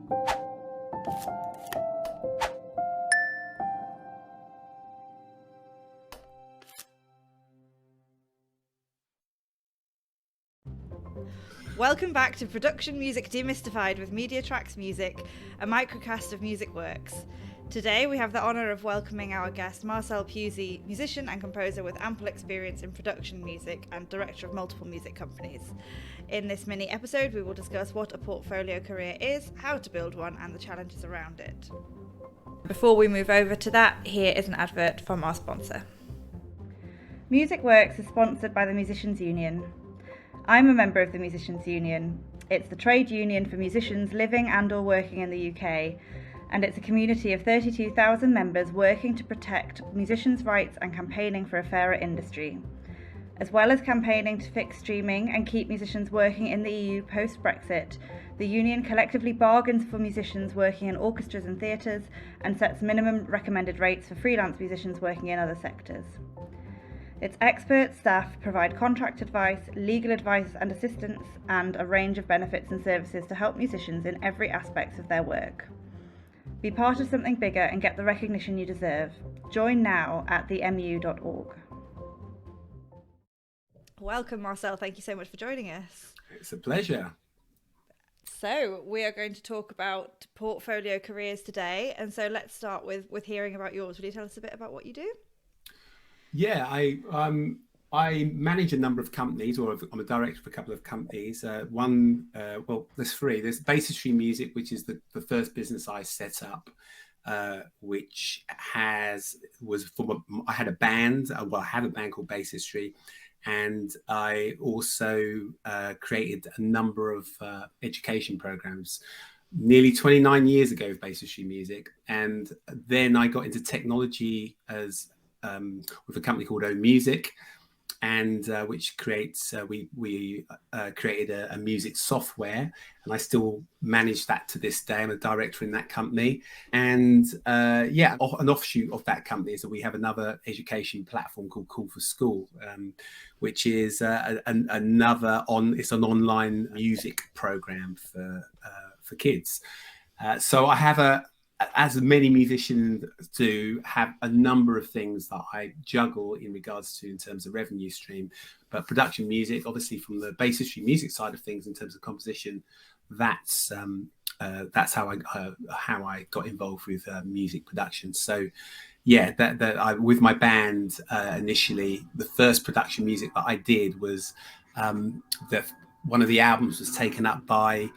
Welcome back to Production Music Demystified with MediaTracks Music, a microcast of music works. Today we have the honour of welcoming our guest Marcel Pusey, musician and composer with ample experience in production music and director of multiple music companies. In this mini episode we will discuss what a portfolio career is, how to build one and the challenges around it. Before we move over to that, here is an advert from our sponsor. Music Works is sponsored by the Musicians Union. I'm a member of the Musicians Union. It's the trade union for musicians living and or working in the UK, and it's a community of 32,000 members working to protect musicians' rights and campaigning for a fairer industry. As well as campaigning to fix streaming and keep musicians working in the EU post-Brexit, the union collectively bargains for musicians working in orchestras and theatres and sets minimum recommended rates for freelance musicians working in other sectors. Its expert staff provide contract advice, legal advice and assistance, and a range of benefits and services to help musicians in every aspect of their work. Be part of something bigger and get the recognition you deserve. Join now at themu.org. Welcome, Marcel. Thank you so much for joining us. It's a pleasure. So we are going to talk about portfolio careers today. And so let's start with hearing about yours. Will you tell us a bit about what you do? Yeah, I manage a number of companies, or I'm a director of a couple of companies. There's three. There's Basistry Music, which is the first business I set up, I had a band. I had a band called Basistry, and I also created a number of education programs nearly 29 years ago with Basistry Music, and then I got into technology as with a company called O Music, and which creates we created a music software, and I still manage that to this day. I'm a director in that company, and an offshoot of that company is that we have another education platform called Call for School, which is it's an online music program for kids. So I have as many musicians do, have a number of things that I juggle in regards to in terms of revenue stream. But production music, obviously from the Basistry Music side of things in terms of composition, that's how I got involved with music production. So yeah, with my band initially, the first production music that I did was one of the albums was taken up by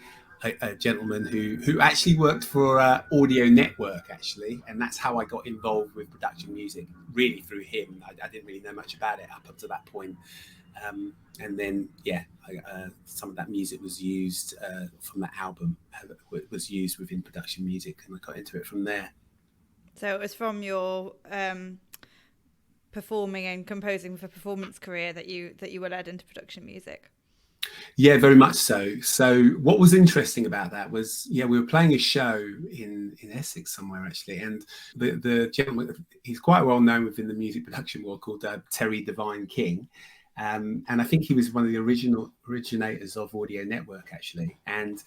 a gentleman who actually worked for Audio Network, actually, and that's how I got involved with production music, really through him. I didn't really know much about it up to that point, and then some of that music was used from that album was used within production music, and I got into it from there. So it was from your performing and composing for performance career that you were led into production music. Yeah, very much so. So what was interesting about that was, we were playing a show in Essex somewhere, actually, and the gentleman, he's quite well known within the music production world, called Terry Divine King, and I think he was one of the originators of Audio Network, actually. And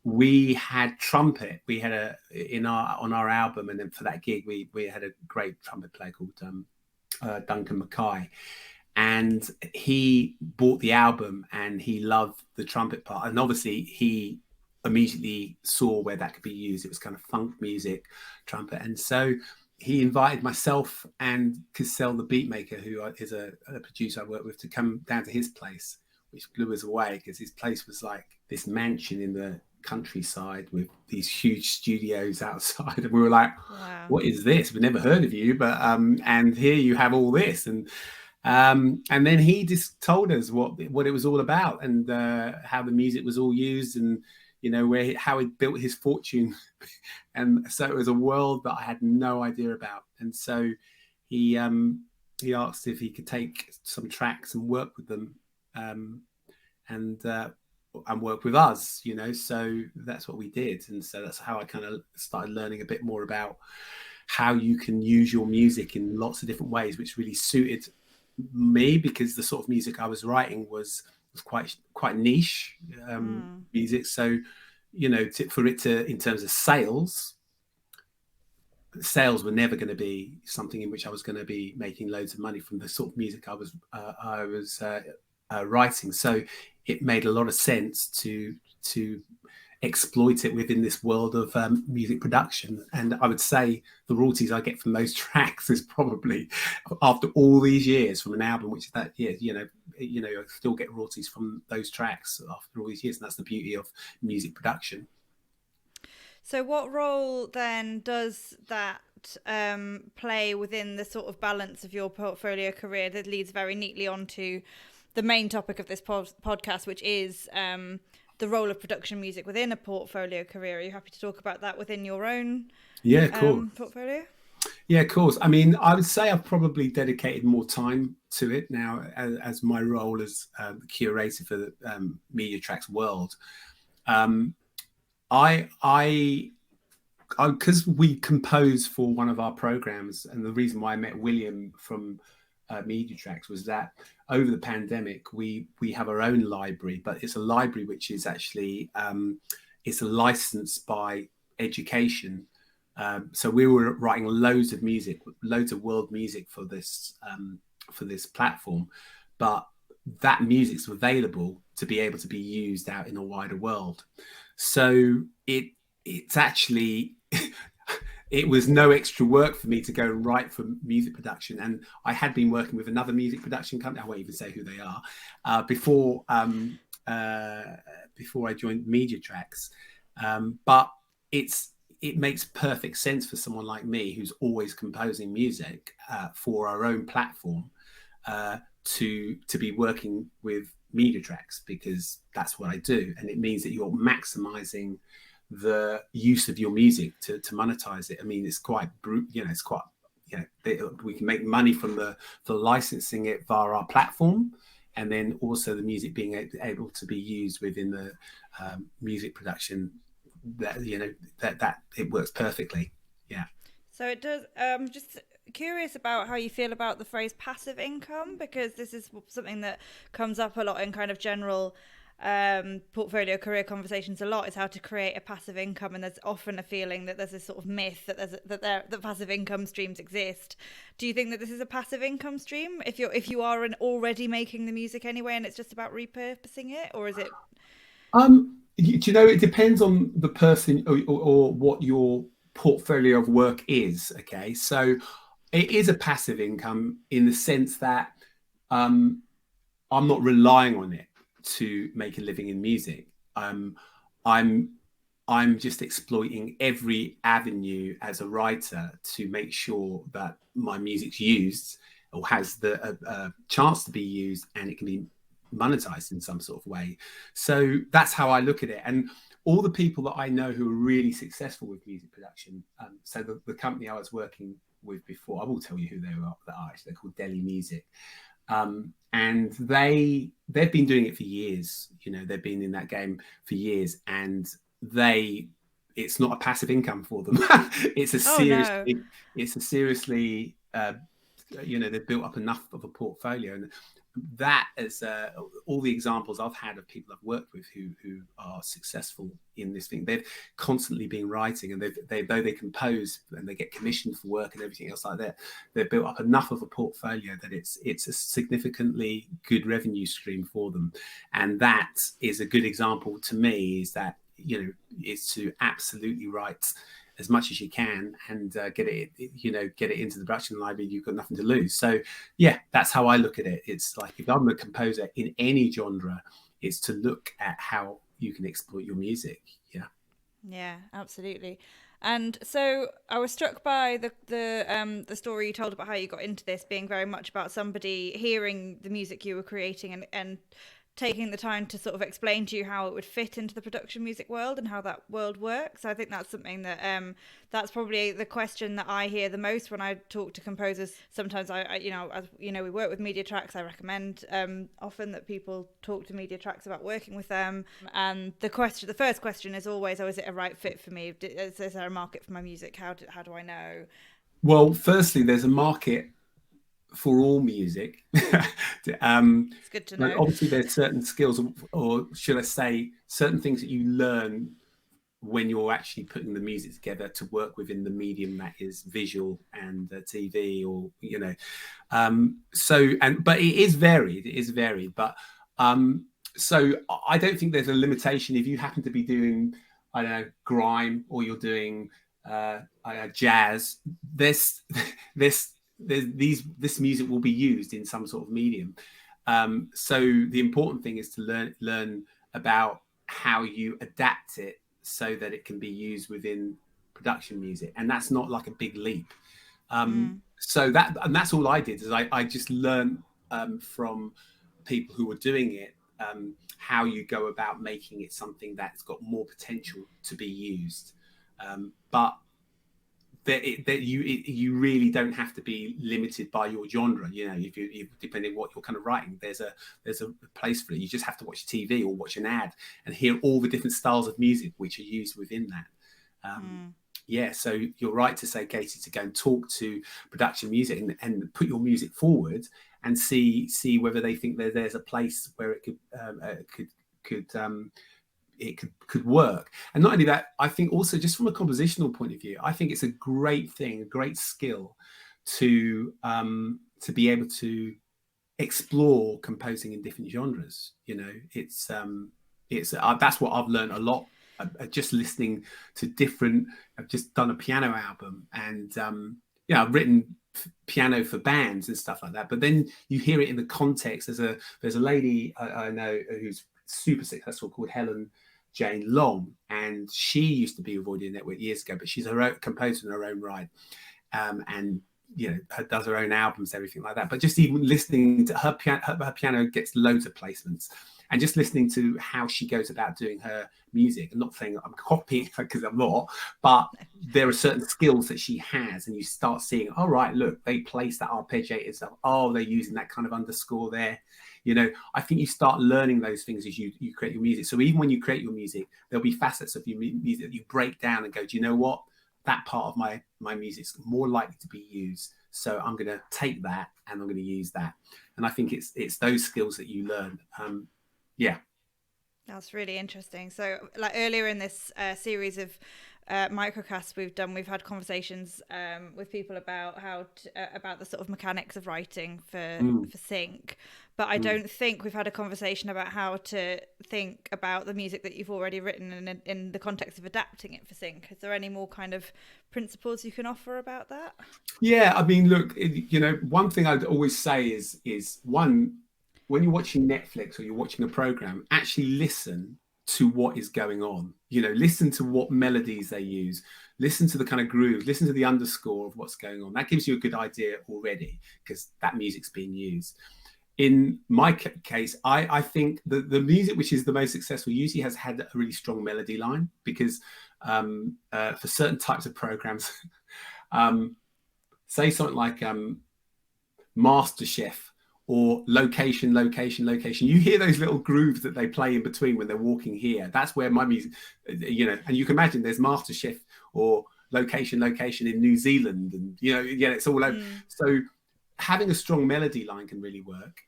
we had trumpet. We had on our album, and then for that gig, we had a great trumpet player called Duncan Mackay. And he bought the album and he loved the trumpet part. And obviously he immediately saw where that could be used. It was kind of funk music, trumpet. And so he invited myself and Cassell, the beatmaker, who is a producer I work with, to come down to his place, which blew us away because his place was like this mansion in the countryside with these huge studios outside. And we were like, wow, what is this? We've never heard of you, but and here you have all this. And then he just told us what it was all about, and how the music was all used, and how he built his fortune. And so it was a world that I had no idea about. And so he asked if he could take some tracks and work with them, and work with us. So that's what we did. And so that's how I kind of started learning a bit more about how you can use your music in lots of different ways, which really suited me, because the sort of music I was writing was quite niche music. So for it to, in terms of sales were never going to be something in which I was going to be making loads of money from the sort of music I was writing. So it made a lot of sense to exploit it within this world of music production. And I would say the royalties I get from those tracks is probably, after all these years from an album, which is that I still get royalties from those tracks after all these years, and that's the beauty of music production. So what role then does that play within the sort of balance of your portfolio career that leads very neatly onto the main topic of this podcast, which is the role of production music within a portfolio career? Are you happy to talk about that within your own portfolio? Yeah, of course. I mean, I would say I've probably dedicated more time to it now as my role as the curator for the MediaTracks world. Because we compose for one of our programs, and the reason why I met William from MediaTracks was that over the pandemic we have our own library, but it's a library which is actually it's a license by education. So we were writing loads of world music for this platform, but that music's available to be able to be used out in a wider world. So it's actually it was no extra work for me to go and write for music production. And I had been working with another music production company, I won't even say who they are, before I joined MediaTracks. But it makes perfect sense for someone like me who's always composing music for our own platform to be working with MediaTracks, because that's what I do. And it means that you're maximizing the use of your music to monetize it. I mean, it's quite we can make money from the licensing it via our platform, and then also the music being able to be used within the music production. That it works perfectly. Yeah. So it does. Just curious about how you feel about the phrase passive income, because this is something that comes up a lot in kind of general portfolio career conversations a lot, is how to create a passive income. And there's often a feeling that there's this sort of myth that passive income streams exist. Do you think that this is a passive income stream if you are already making the music anyway and it's just about repurposing it, or is it? It depends on the person or what your portfolio of work is. Okay, so it is a passive income in the sense that I'm not relying on it to make a living in music. I'm just exploiting every avenue as a writer to make sure that my music's used or has the chance to be used, and it can be monetized in some sort of way. So that's how I look at it. And all the people that I know who are really successful with music production, so the company I was working with before, I will tell you who they are. They're called Delhi Music. And they've been doing it for years. They've been in that game for years, and it's not a passive income for them. It's a seriously they've built up enough of a portfolio. And that is all the examples I've had of people I've worked with who are successful in this thing. They've constantly been writing, and though they compose and they get commissioned for work and everything else like that, they've built up enough of a portfolio that it's a significantly good revenue stream for them. And that is a good example to me, is that is to absolutely write as much as you can and get it into the production library. You've got nothing to lose. So yeah, that's how I look at it. It's like, if I'm a composer in any genre, it's to look at how you can exploit your music. Yeah, absolutely. And so I was struck by the story you told about how you got into this being very much about somebody hearing the music you were creating and taking the time to sort of explain to you how it would fit into the production music world and how that world works. I think that's something that that's probably the question that I hear the most when I talk to composers. Sometimes I we work with MediaTracks. I recommend often that people talk to MediaTracks about working with them. And the first question is always, is it a right fit for me? Is there a market for my music? How do I know? Well, firstly, there's a market for all music. It's good to know. Obviously, there's certain skills, or should I say, certain things that you learn when you're actually putting the music together to work within the medium that is visual and TV, or but it is varied, but so I don't think there's a limitation if you happen to be doing, I don't know, grime, or you're doing jazz. This music will be used in some sort of medium. So the important thing is to learn about how you adapt it so that it can be used within production music, and that's not like a big leap. So that's all I did, is I just learned from people who were doing it, how you go about making it something that's got more potential to be used, but that you really don't have to be limited by your genre. If you depending on what you're kind of writing, there's a place for it. You just have to watch TV or watch an ad and hear all the different styles of music which are used within that. So you're right to say, Katie, to go and talk to production music and put your music forward and see whether they think there's a place where it could work. And not only that, I think also, just from a compositional point of view, I think it's a great thing, a great skill to be able to explore composing in different genres. It's that's what I've learned a lot, just listening to different. I've just done a piano album, and I've written piano for bands and stuff like that, but then you hear it in the context. There's a lady I know who's super successful called Helen Jane Long, and she used to be with Audio Network years ago, but she's her own composer in her own right, and does her own albums, everything like that. But just even listening to her piano gets loads of placements, and just listening to how she goes about doing her music. I'm not saying I'm copying her, because I'm not, but there are certain skills that she has, and you start seeing, all right, look, they place that arpeggiated stuff. Oh, they're using that kind of underscore there. I think you start learning those things as you create your music. So even when you create your music, there'll be facets of your music that you break down and go, do you know what? That part of my music is more likely to be used. So I'm going to take that and I'm going to use that. And I think it's those skills that you learn. That's really interesting. So, like earlier in this series of microcasts we've had conversations with people about about the sort of mechanics of writing for sync, but I don't think we've had a conversation about how to think about the music that you've already written in the context of adapting it for sync. Is there any more kind of principles you can offer about that? Yeah, I mean, look, one thing I'd always say is one, when you're watching Netflix or you're watching a program, actually listen to what is going on. Listen to what melodies they use, listen to the kind of groove, listen to the underscore of what's going on. That gives you a good idea already, because that music's being used. In my case, I think the music which is the most successful usually has had a really strong melody line, because for certain types of programs, say something like MasterChef, or location. You hear those little grooves that they play in between when they're walking here. That's where my music, and you can imagine there's MasterChef or location in New Zealand, and it's all over. So having a strong melody line can really work.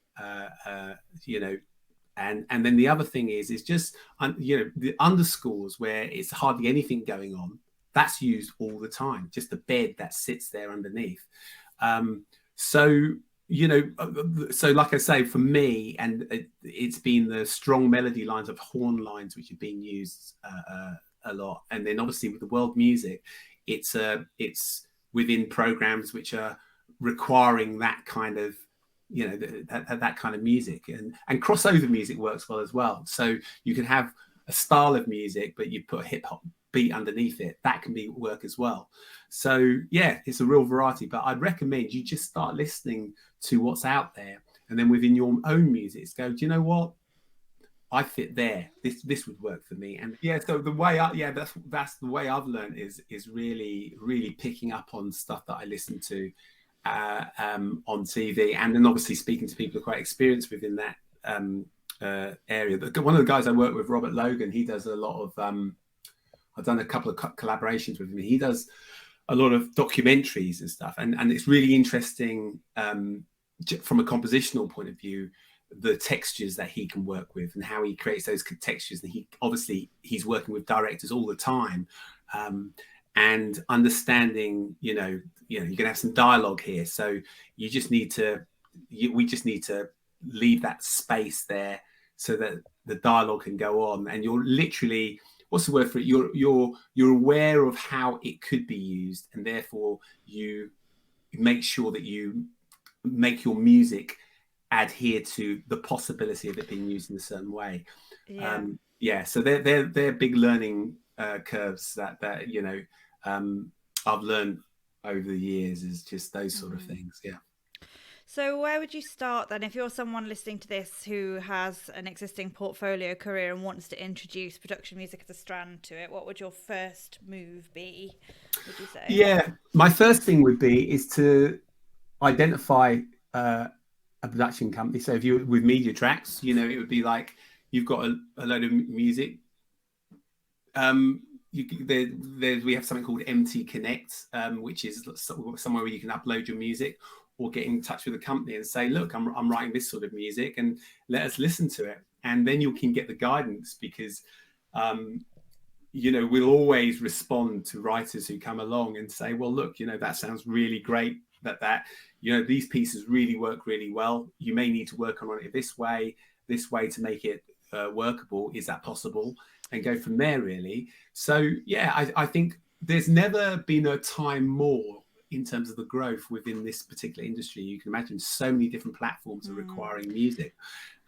And then the other thing is just the underscores, where it's hardly anything going on. That's used all the time. Just the bed that sits there underneath. So like I say, for me, and it's been the strong melody lines of horn lines which have been used a lot. And then obviously with the world music, it's within programs which are requiring that kind of that kind of music, and crossover music works well as well. So you can have a style of music, but you put a hip hop beat underneath it. That can work as well. So yeah, it's a real variety, but I'd recommend you just start listening to what's out there, and then within your own music, go, do you know what? I fit there. This would work for me. And so the way that's the way I've learned is really, really picking up on stuff that I listen to on TV, and then obviously speaking to people who are quite experienced within that area. One of the guys I work with, Robert Logan, he does a lot of I've done a couple of collaborations with him. He does a lot of documentaries and stuff, and it's really interesting from a compositional point of view, the textures that he can work with and how he creates those textures. And he's working with directors all the time, and understanding, you're going to have some dialogue here. So we just need to leave that space there so that the dialogue can go on. And you're literally, what's the word for it? You're aware of how it could be used, and therefore you make sure that you make your music adhere to the possibility of it being used in a certain way. So they're big learning curves that I've learned over the years, is just those sort of things. So where would you start then if you're someone listening to this who has an existing portfolio career and wants to introduce production music as a strand to it? What would your first move be, would you say? My first thing would be is to identify a production company. So if you're with MediaTracks, it would be like you've got a load of music. We have something called MT Connect, which is somewhere where you can upload your music, or get in touch with a company and say, look, I'm writing this sort of music and let us listen to it. And then you can get the guidance, because we'll always respond to writers who come along and say, well, look, that sounds really great, that these pieces really work really well. You may need to work on it this way to make it workable. Is that possible? And go from there, really. So I think there's never been a time more in terms of the growth within this particular industry. You can imagine so many different platforms are requiring music.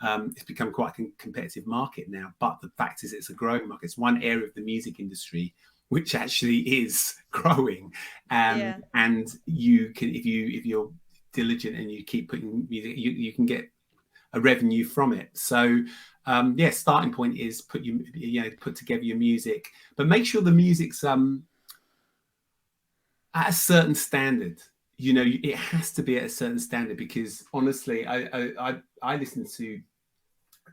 It's become quite a competitive market now, but the fact is it's a growing market. It's one area of the music industry which actually is growing. And you can, if you're diligent and you keep putting music, you can get a revenue from it. So starting point is put together your music, but make sure the music's at a certain standard. It has to be at a certain standard, because honestly, I listen to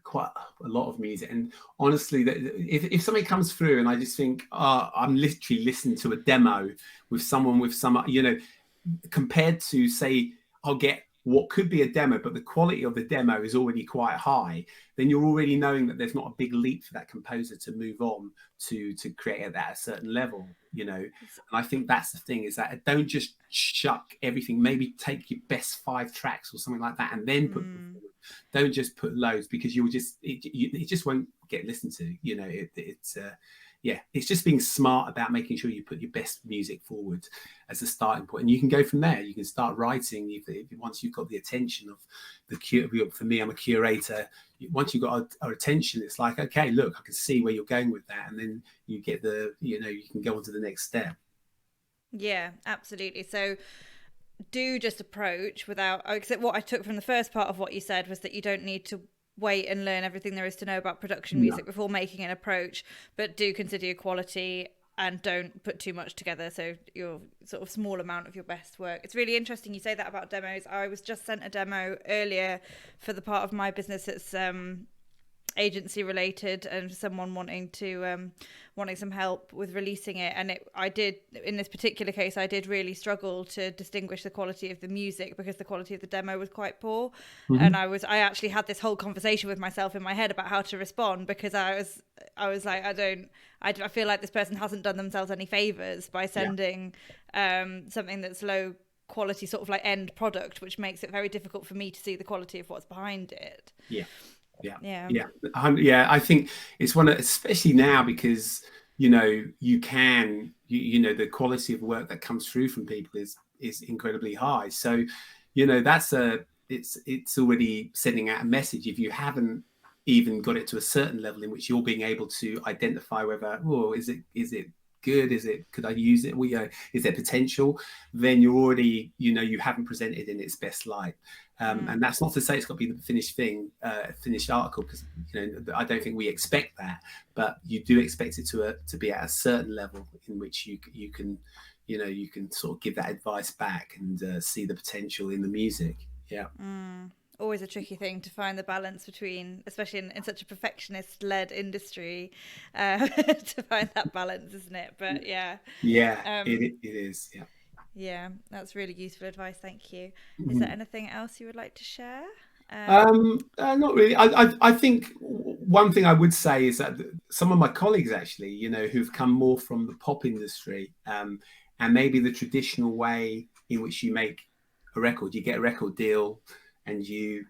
quite a lot of music, and honestly, that if something comes through and I just think, I'm literally listening to a demo with someone with some, compared to, say, I'll get what could be a demo, but the quality of the demo is already quite high, then you're already knowing that there's not a big leap for that composer to move on to create at a certain level, And I think that's the thing, is that don't just chuck everything. Maybe take your best 5 tracks or something like that, and then put them forward. Don't just put loads, because it just won't get listened to. It's just being smart about making sure you put your best music forward as a starting point, and you can go from there. You can start writing once you've got the attention of the for me, I'm a curator. Once you've got our attention, it's like, okay, look, I can see where you're going with that, and then you get you can go on to the next step. Yeah, absolutely. So do just approach without, except what I took from the first part of what you said was that you don't need to wait and learn everything there is to know about production music before making an approach, but do consider your quality and don't put too much together. So your sort of small amount of your best work. It's really interesting you say that about demos. I was just sent a demo earlier for the part of my business that's agency related, and someone wanting some help with releasing it, and I did, in this particular case, I did really struggle to distinguish the quality of the music because the quality of the demo was quite poor. And I actually had this whole conversation with myself in my head about how to respond, because I was like, I feel like this person hasn't done themselves any favors by sending something that's low quality, sort of like end product, which makes it very difficult for me to see the quality of what's behind it. I think it's one of, especially now, because the quality of work that comes through from people is incredibly high. So it's already sending out a message. If you haven't even got it to a certain level in which you're being able to identify whether, is it good, could I use it, is there potential, then you're already, you haven't presented in its best light. And that's not to say it's got to be the finished thing, finished article, because I don't think we expect that, but you do expect it to be at a certain level in which you can sort of give that advice back and see the potential in the music. Always a tricky thing to find the balance between, especially in such a perfectionist-led industry, to find that balance, isn't it? But it is. Yeah, that's really useful advice. Thank you. Is there anything else you would like to share? Not really. I think one thing I would say is that some of my colleagues actually, who've come more from the pop industry, and maybe the traditional way in which you make a record, you get a record deal, and you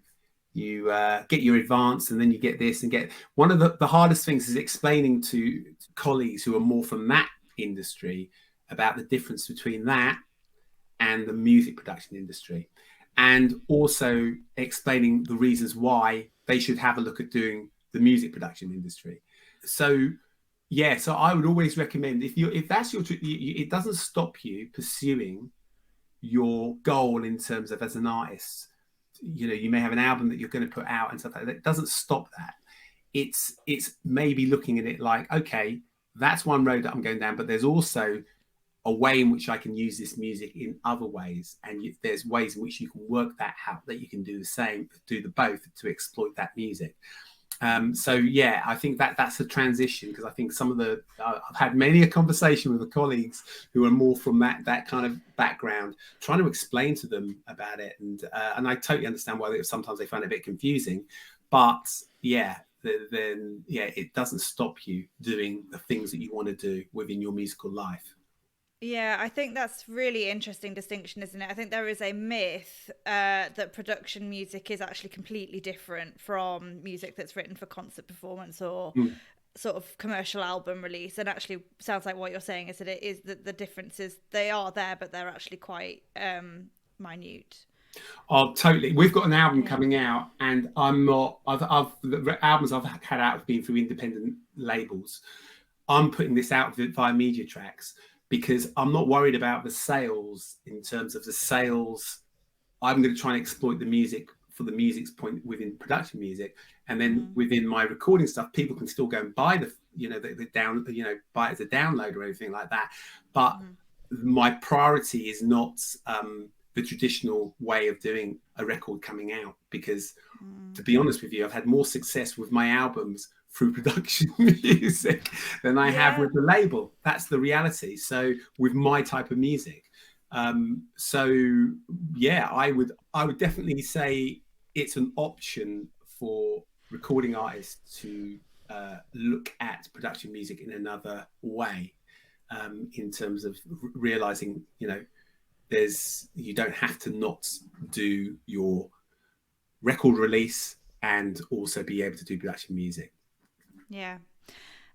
get your advance, and then you get this and get one of the hardest things is explaining to colleagues who are more from that industry about the difference between that and the music production industry, and also explaining the reasons why they should have a look at doing the music production industry. So I would always recommend, if that's it doesn't stop you pursuing your goal in terms of as an artist. You may have an album that you're going to put out and stuff like that. It doesn't stop that. It's maybe looking at it like, okay, that's one road that I'm going down, but there's also a way in which I can use this music in other ways, and there's ways in which you can work that out, that you can do the same, do the both to exploit that music. I think that's a transition, because I think I've had many a conversation with the colleagues who are more from that kind of background, trying to explain to them about it, and I totally understand why sometimes they find it a bit confusing, but it doesn't stop you doing the things that you want to do within your musical life. Yeah, I think that's really interesting distinction, isn't it? I think there is a myth that production music is actually completely different from music that's written for concert performance or sort of commercial album release. And actually, sounds like what you're saying is that it is that the differences, they are there, but they're actually quite minute. Oh, totally. We've got an album coming out, and the albums I've had out have been through independent labels. I'm putting this out via MediaTracks, because I'm not worried about the sales. In terms of the sales, I'm going to try and exploit the music for the music's point within production music, and then within my recording stuff, people can still go and buy buy it as a download or anything like that. But my priority is not the traditional way of doing a record coming out, because to be honest with you, I've had more success with my albums through production music than I have with the label. That's the reality. So with my type of music, I would definitely say it's an option for recording artists to look at production music in another way, in terms of realizing, you don't have to not do your record release and also be able to do production music. Yeah.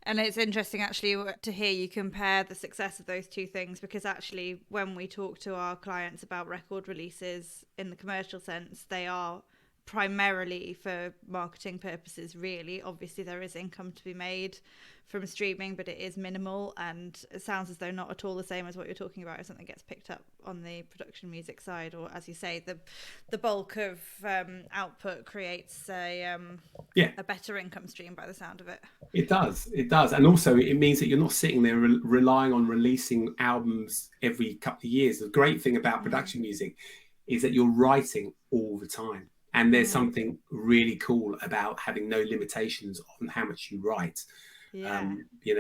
And it's interesting actually to hear you compare the success of those two things, because actually when we talk to our clients about record releases in the commercial sense, they are primarily for marketing purposes, really. Obviously there is income to be made from streaming, but it is minimal, and it sounds as though not at all the same as what you're talking about if something gets picked up on the production music side, or as you say, the bulk of output creates a better income stream by the sound of it. It does, and also it means that you're not sitting there relying on releasing albums every couple of years. The great thing about production music is that you're writing all the time, and there's something really cool about having no limitations on how much you write.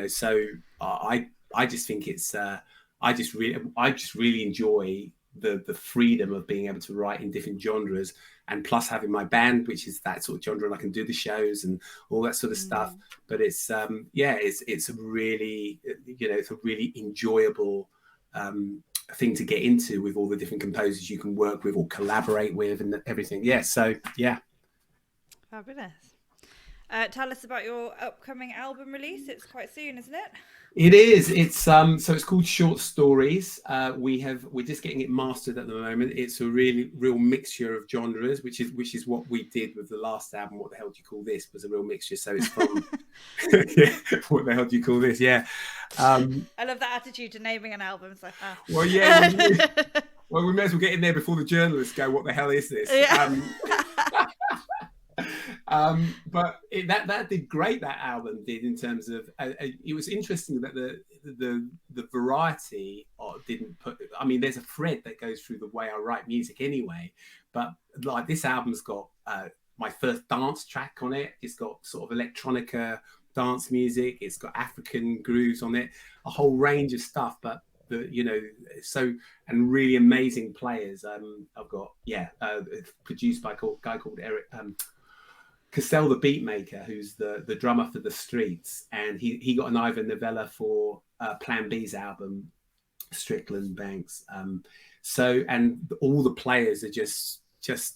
So I just think it's I just really enjoy the freedom of being able to write in different genres, and plus having my band, which is that sort of genre, and I can do the shows and all that sort of stuff. But it's it's a really it's a really enjoyable thing to get into, with all the different composers you can work with or collaborate with and everything. Fabulous. Tell us about your upcoming album release. It's quite soon, isn't it? It is. It's so it's called Short Stories. We're just getting it mastered at the moment. It's a real mixture of genres, which is what we did with the last album. What the hell do you call this? Was a real mixture. So it's from what the hell do you call this? Yeah. I love that attitude to naming an album. It's like, well, yeah. We may as well get in there before the journalists go, what the hell is this? Yeah. But that did great. That album did, in terms of it was interesting that the variety didn't put. I mean, there's a thread that goes through the way I write music anyway. But like this album's got my first dance track on it. It's got sort of electronica dance music. It's got African grooves on it, a whole range of stuff. But so, and really amazing players. I've got produced by a guy called Eric Cassell, the Beatmaker, who's the drummer for the Streets, and he got an Ivor Novella for Plan B's album, Strickland Banks. And all the players are just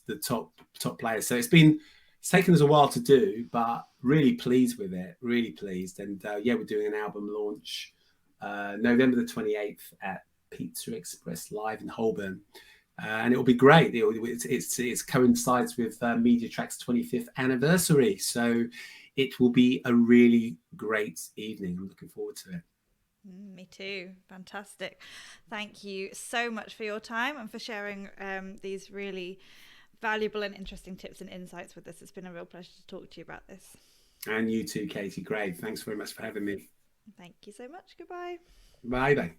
the top players. So it's taken us a while to do, but really pleased with it. Really pleased. And we're doing an album launch November the 28th at Pizza Express Live in Holborn. And it will be great. It coincides with MediaTracks' 25th anniversary. So it will be a really great evening. I'm looking forward to it. Me too. Fantastic. Thank you so much for your time and for sharing these really valuable and interesting tips and insights with us. It's been a real pleasure to talk to you about this. And you too, Katie. Great. Thanks very much for having me. Thank you so much. Goodbye. Bye.